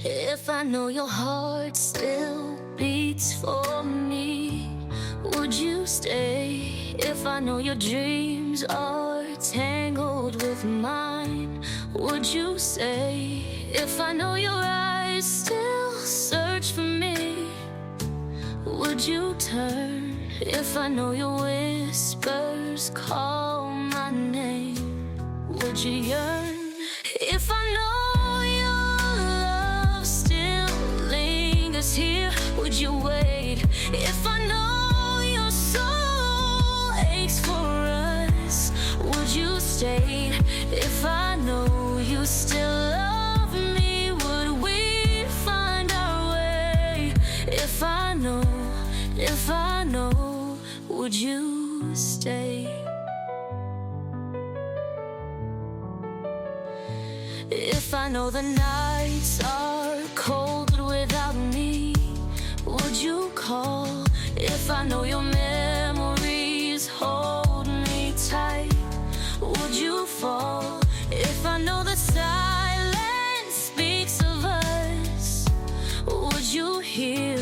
If I know your heart still beats for me, would you stay? If I know your dreams are tangled with mine, would you say? If I know your eyes still search for me, would you turn? If I know your whispers call my name, would you yearn? If I know your love still lingers here, would you wait? If I know your soul aches for us, would you stay? If I know you still love me, would we find our way? If I know, would you stay? If I know the nights are cold without me, would you call? If I know your memories hold me tight, would you fall? If I know the silence speaks of us, would you hear?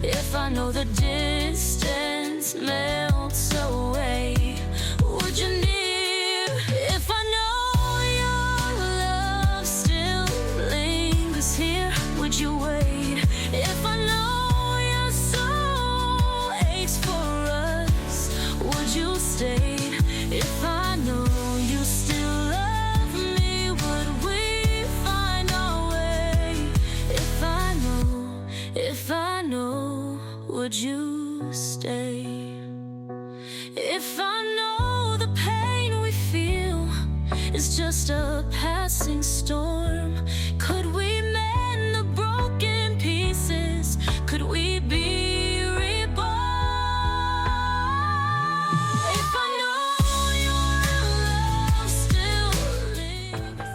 If I know the distance melts away, would you near? If I know your love still lingers here, would you wait? If I know your soul aches for us, would you stay? If I know you still love me, would we find our way? If I know, would you stay? If I know the pain we feel is just a passing storm, could we mend the broken pieces? Could we be reborn? If I know your love still lingers.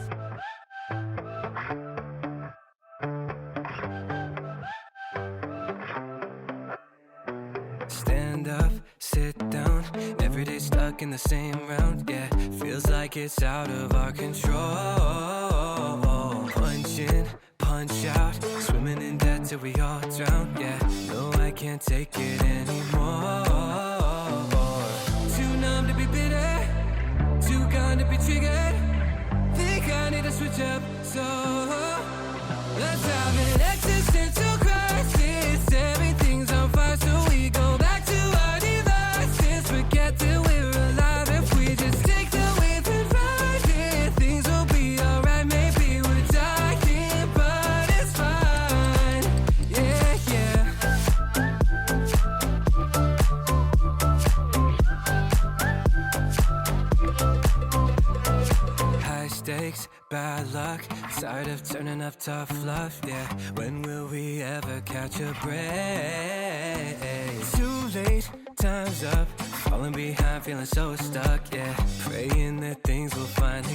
Stand up, sit down, every day stuck in the same round, yeah. Feels like it's out of our control. Punch in, punch out, swimming in debt till we all drown, yeah. No, I can't take it anymore. Too numb to be bitter, too gone to be triggered. Think I need to switch up, so let's have an existential crisis. Everything's on fire, so we go back to our devices. Forget that we're alive if we just take the wave and ride it. Things will be alright, maybe we're dying, but it's fine. Yeah, yeah. High stakes, bad luck, tired of turning up tough love, yeah. When will we ever catch a break? Too late, time's up, falling behind, feeling so stuck, yeah. Praying that things will find